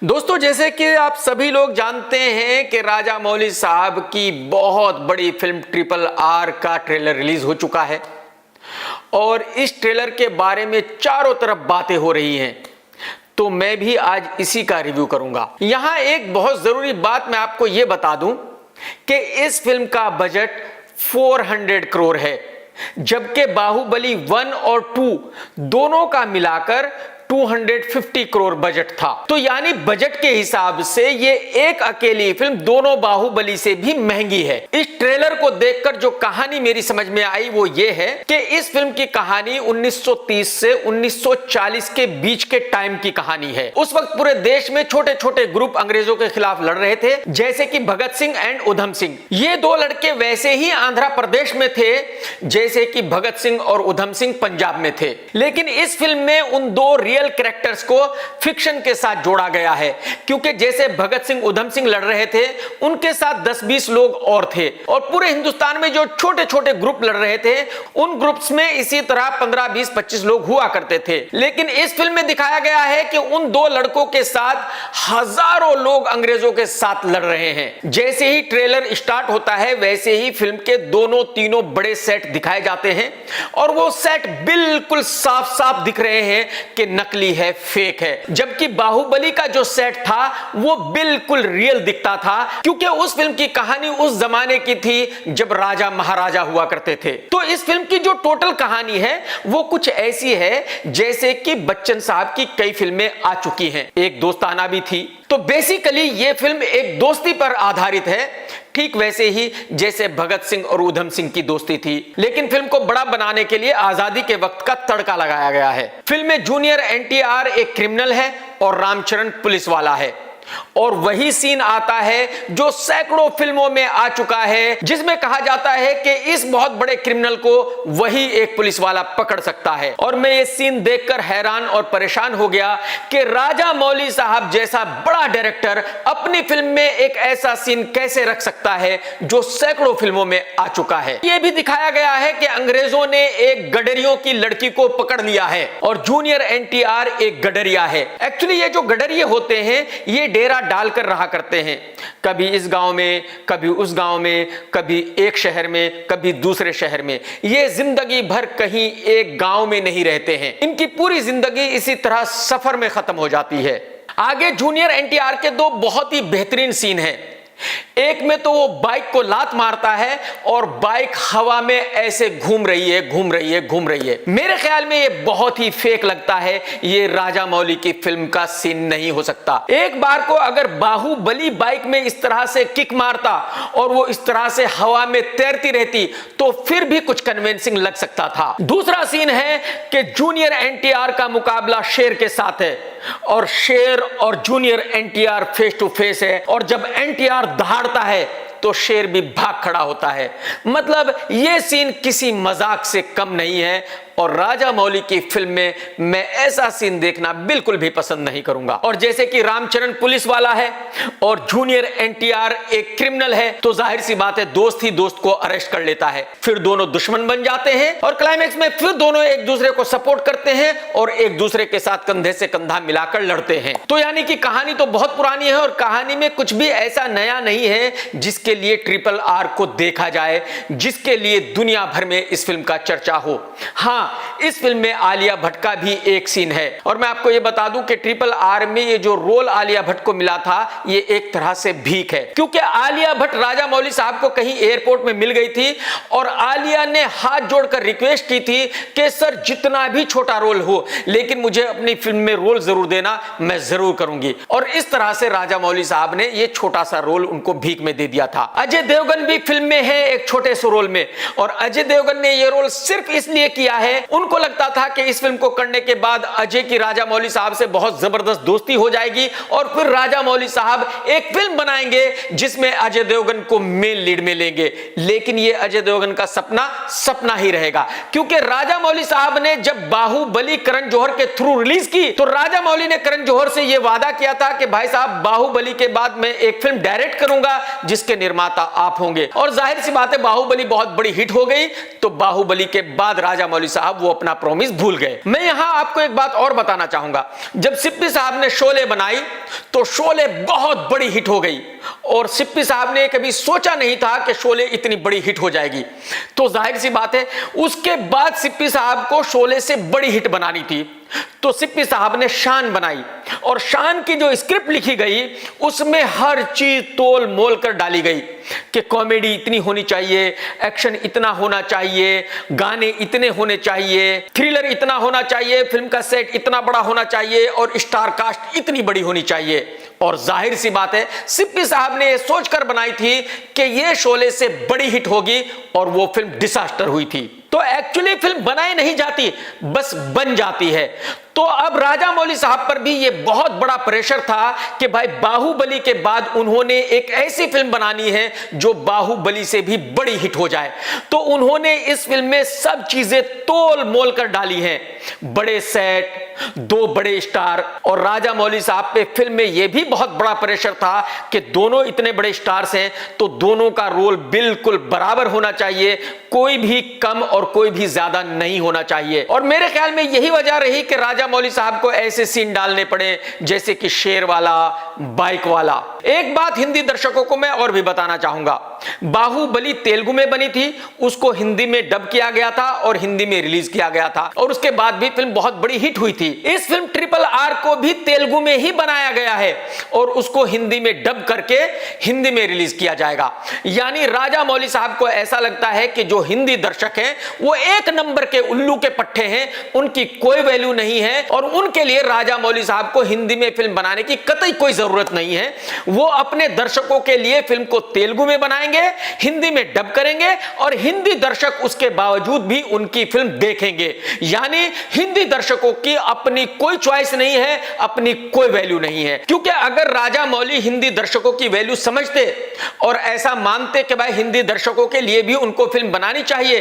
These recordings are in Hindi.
दोस्तों, जैसे कि आप सभी लोग जानते हैं कि राजा मौली साहब की बहुत बड़ी फिल्म RRR का ट्रेलर रिलीज हो चुका है और इस ट्रेलर के बारे में चारों तरफ बातें हो रही हैं। तो मैं भी आज इसी का रिव्यू करूंगा। यहां एक बहुत जरूरी बात मैं आपको यह बता दूं कि इस फिल्म का बजट 400 करोड़ है, जबकि बाहुबली 1 और 2 दोनों का मिलाकर 250 करोड़ बजट था। तो यानी बजट के हिसाब से ये एक अकेली फिल्म दोनों बाहुबली से भी महंगी है। इस ट्रेलर को देखकर जो कहानी मेरी समझ में आई वो ये है कि इस फिल्म की कहानी 1930 से 1940 के बीच के टाइम की कहानी है। उस वक्त पूरे देश में छोटे छोटे ग्रुप अंग्रेजों के खिलाफ लड़ रहे थे, जैसे कि भगत सिंह एंड उधम सिंह। ये दो लड़के वैसे ही आंध्र प्रदेश में थे जैसे कि भगत सिंह और उधम सिंह पंजाब में थे, लेकिन इस फिल्म में उन दो रियल कैरेक्टर्स को फिक्शन के साथ जोड़ा गया है, क्योंकि जैसे भगत सिंह उधम सिंह लड़ रहे थे उनके साथ 10-20 लोग और थे, और पूरे हिंदुस्तान में जो छोटे छोटे ग्रुप लड़ रहे थे उन ग्रुप्स में इसी तरह 15, 20, 25 लोग हुआ करते थे। लेकिन इस फिल्म में दिखाया गया है कि उन दो लड़कों के साथ हजारों लोग अंग्रेजों के साथ लड़ रहे हैं। जैसे ही ट्रेलर स्टार्ट होता है वैसे ही फिल्म के दोनों तीनों बड़े सेट दिखाए जाते हैं और वो सेट बिल्कुल साफ साफ दिख रहे हैं कि नकली है, फेक है। जबकि बाहुबली का जो सेट था वो बिल्कुल रियल दिखता था, क्योंकि उस फिल्म की कहानी उस जमाने की थी जब राजा महाराजा हुआ करते थे। तो इस फिल्म की जो टोटल कहानी है वो कुछ ऐसी है जैसे कि बच्चन साहब की कई फिल्में आ चुकी हैं, एक दोस्ताना भी थी। तो बेसिकली ये फिल्म एक दोस्ती पर आधारित है, ठीक वैसे ही जैसे भगत सिंह और उधम सिंह की दोस्ती थी। लेकिन फिल्म को बड़ा बनाने के लिए आजादी के वक्त का तड़का लगाया गया है। फिल्म में जूनियर NTR एक क्रिमिनल है और रामचरण पुलिस वाला है, और वही सीन आता है जो सैकड़ों फिल्मों में आ चुका है, जिसमें कहा जाता है कि इस बहुत बड़े क्रिमिनल को वही एक पुलिस वाला पकड़ सकता है। और मैं ये सीन देखकर हैरान और परेशान हो गया कि राजा मौली साहब जैसा बड़ा डायरेक्टर अपनी फिल्म में एक ऐसा सीन कैसे रख सकता है जो सैकड़ों फिल्मों में आ चुका है। यह भी दिखाया गया है कि अंग्रेजों ने एक गडरियों की लड़की को पकड़ लिया है और जूनियर NTR एक गडरिया है। एक्चुअली ये जो गडरिये होते हैं ये डेरा डालकर रहा करते हैं, कभी इस गांव में, कभी उस गांव में, कभी एक शहर में, कभी दूसरे शहर में। ये जिंदगी भर कहीं एक गांव में नहीं रहते हैं। इनकी पूरी जिंदगी इसी तरह सफर में खत्म हो जाती है। आगे जूनियर NTR के दो बहुत ही बेहतरीन सीन हैं। एक में तो वो बाइक को लात मारता है और बाइक हवा में ऐसे घूम रही है, घूम रही है, घूम रही है। मेरे ख्याल में ये बहुत ही फेक लगता है, ये राजा मौली की फिल्म का सीन नहीं हो सकता। एक बार को अगर बाहुबली बाइक में इस तरह से किक मारता और वो इस तरह से हवा में तैरती रहती तो फिर भी कुछ कन्विंसिंग लग सकता था। दूसरा सीन है कि जूनियर NTR का मुकाबला शेर के साथ है और शेर और junior NTR face to face है, और जब NTR दहाड़ता है तो शेर भी भाग खड़ा होता है। मतलब यह सीन किसी मजाक से कम नहीं है, और राजा मौली की फिल्म में मैं ऐसा सीन देखना बिल्कुल भी पसंद नहीं करूंगा। और जैसे कि रामचरण पुलिस वाला है और जूनियर NTR एक क्रिमिनल है, तो जाहिर सी बात है दोस्त ही दोस्त को अरेस्ट कर लेता है, फिर दोनों दुश्मन बन जाते हैं और क्लाइमेक्स में फिर दोनों एक दूसरे को सपोर्ट करते हैं और एक दूसरे के साथ कंधे से कंधा मिलाकर लड़ते हैं। तो यानी कि कहानी तो बहुत पुरानी है और कहानी में कुछ भी ऐसा नया नहीं है जिसके लिए RRR को देखा जाए, जिसके लिए दुनिया भर में इस फिल्म का चर्चा हो। हाँ, इस फिल्म में आलिया भट्ट का भी एक सीन है, और मैं आपको यह बता दूं कि RRR में ये जो रोल आलिया भट्ट को मिला था ये एक तरह से भीख है, क्योंकि आलिया भट्ट राजा मौली साहब को कहीं एयरपोर्ट में मिल गई थी और आलिया ने हाथ जोड़कर रिक्वेस्ट की थी कि सर जितना भी छोटा रोल हो लेकिन मुझे अपनी फिल्म में रोल जरूर देना, मैं जरूर करूंगी। और इस तरह से राजा मौली साहब ने ये छोटा सा रोल उनको भीख में दे दिया था। अजय देवगन भी फिल्म में है एक छोटे से रोल में, और अजय देवगन ने ये रोल सिर्फ इसलिए किया है, उनको लगता था कि इस फिल्म को करने के बाद अजय की राजा मौली साहब से बहुत जबरदस्त दोस्ती हो जाएगी और फिर राजा मौली साहब एक फिल्म बनाएंगे जिसमें अजय देवगन को मेन लीड में लेंगे। लेकिन ये अजय देवगन का सपना सपना ही रहेगा, क्योंकि राजा मौली साहब ने जब बाहुबली करण जौहर के थ्रू रिलीज की तो राजा मौली ने करण जौहर से यह वादा किया था कि भाई साहब बाहुबली के बाद मैं एक फिल्म डायरेक्ट करूंगा जिसके निर्माता आप होंगे। और जाहिर सी बात है बाहुबली बहुत बड़ी हिट हो गई, तो बाहुबली के बाद राजा मौली साहब साहब वो अपना प्रॉमिस भूल गए। मैं यहां आपको एक बात और बताना चाहूंगा, जब सिप्पी साहब ने शोले बनाई तो शोले बहुत बड़ी हिट हो गई और सिप्पी साहब ने कभी सोचा नहीं था कि शोले इतनी बड़ी हिट हो जाएगी। तो जाहिर सी बात है उसके बाद सिप्पी साहब को शोले से बड़ी हिट बनानी थी, तो सिप्पी साहब ने शान बनाई और शान की जो स्क्रिप्ट लिखी गई उसमें हर चीज तोल मोल कर डाली गई कि कॉमेडी इतनी होनी चाहिए, एक्शन इतना होना चाहिए, गाने इतने होने चाहिए, थ्रिलर इतना होना चाहिए, फिल्म का सेट इतना बड़ा होना चाहिए और स्टार कास्ट इतनी बड़ी होनी चाहिए। और जाहिर सी बात है सिप्पी साहब ने यह सोचकर बनाई थी कि यह शोले से बड़ी हिट होगी और वो फिल्म डिजास्टर हुई थी। तो एक्चुअली फिल्म बनाई नहीं जाती, बस बन जाती है। तो अब राजामौली साहब पर भी ये बहुत बड़ा प्रेशर था कि भाई बाहुबली के बाद उन्होंने एक ऐसी फिल्म बनानी है जो बाहुबली से भी बड़ी हिट हो जाए। तो उन्होंने इस फिल्म में सब चीजें तोल मोल कर डाली हैं, बड़े सेट, दो बड़े स्टार। और राजामौली साहब पे फिल्म में यह भी बहुत बड़ा प्रेशर था कि दोनों इतने बड़े स्टार्स हैं तो दोनों का रोल बिल्कुल बराबर होना चाहिए, कोई भी कम और कोई भी ज्यादा नहीं होना चाहिए। और मेरे ख्याल में यही वजह रही कि राजामौली साहब को ऐसे सीन डालने पड़े जैसे कि शेर वाला, बाइक वाला। एक बात हिंदी दर्शकों को मैं और भी बताना चाहूंगा, बाहुबली तेलुगु में बनी थी, उसको हिंदी में डब किया गया था और हिंदी में रिलीज किया गया था और उसके बाद भी फिल्म बहुत बड़ी हिट हुई थी। इस फिल्म RRR को भी तेलुगु में ही बनाया गया है और उसको हिंदी में डब करके हिंदी में रिलीज किया जाएगा। यानी राजामौली साहब को ऐसा लगता है कि जो हिंदी दर्शक हैं वो एक नंबर के उल्लू के पट्टे हैं, उनकी कोई वैल्यू नहीं है और उनके लिए राजामौली साहब को हिंदी में फिल्म बनाने की कतई कोई जरूरत नहीं है। वो अपने दर्शकों के लिए फिल्म को तेलुगु में बनाएंगे, हिंदी में डब करेंगे और हिंदी दर्शक उसके बावजूद भी उनकी फिल्म देखेंगे। यानी हिंदी दर्शकों की अपनी कोई चॉइस नहीं है, अपनी कोई वैल्यू नहीं है। क्योंकि अगर राजामौली हिंदी दर्शकों की वैल्यू समझते और ऐसा मानते कि भाई हिंदी दर्शकों के लिए भी उनको फिल्म बनानी चाहिए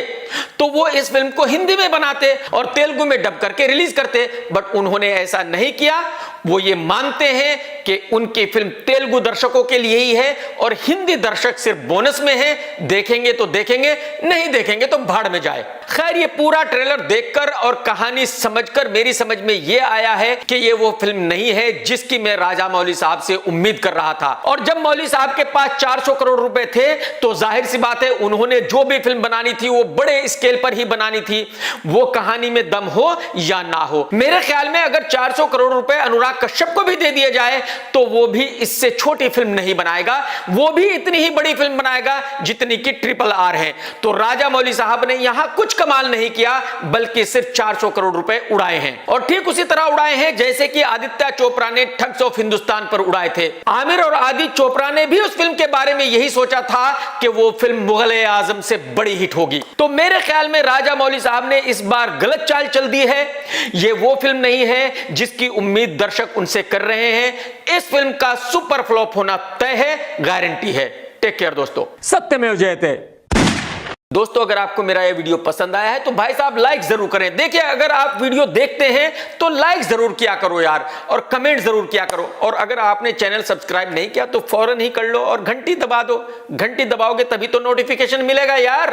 तो वो इस फिल्म को हिंदी में बनाते और तेलुगु में डब करके रिलीज करते, बट उन्होंने ऐसा नहीं किया। वो ये मानते हैं कि उनकी फिल्म तेलुगु दर्शकों के लिए ही है और हिंदी दर्शक सिर्फ बोनस में है, देखेंगे तो देखेंगे, नहीं देखेंगे तो भाड़ में जाए। खैर ये पूरा ट्रेलर देखकर और कहानी समझकर मेरी समझ में ये आया है कि ये वो फिल्म नहीं है जिसकी मैं राजामौली साहब से उम्मीद कर रहा था। और जब मौली साहब के पास 400 करोड़ रुपए थे तो जाहिर सी बात है उन्होंने जो भी फिल्म बनानी थी वो बड़े स्केल पर ही बनानी थी, वो कहानी में दम हो या ना हो। मेरे ख्याल में अगर 400 करोड़ रुपए अनुराग कश्यप को भी दे दिए जाए तो वो भी इससे छोटी फिल्म नहीं बनाएगा, वो भी इतनी ही बड़ी फिल्म बनाएगा जितनी कि RRR है। तो राजामौली साहब ने यहां कुछ कमाल नहीं किया बल्कि सिर्फ 400 करोड़ रुपए उड़ाए हैं और ठीक उसी तरह उड़ाए हैं जैसे कि आदित्य चोपड़ा ने ठग्स ऑफ हिंदुस्तान पर उड़ाए थे। आमिर और आदि चोपड़ा ने भी उस फिल्म के बारे में यही सोचा था कि वो फिल्म मुगल आजम से बड़ी हिट होगी। तो मेरे ख्याल में राजामौली साहब ने इस बार गलत चाल चल दी है। ये वो फिल्म नहीं है जिसकी उम्मीद दर्शक उनसे कर रहे हैं। इस फिल्म का सुपर फ्लॉप होना तय है, गारंटी है। टेक केयर दोस्तों, सत्यमेव जयते। दोस्तों अगर आपको मेरा ये वीडियो पसंद आया है तो भाई साहब लाइक जरूर करें। देखिए अगर आप वीडियो देखते हैं तो लाइक जरूर किया करो यार, और कमेंट जरूर किया करो। और अगर आपने चैनल सब्सक्राइब नहीं किया तो फौरन ही कर लो और घंटी दबा दो। घंटी दबाओगे तभी तो नोटिफिकेशन मिलेगा यार।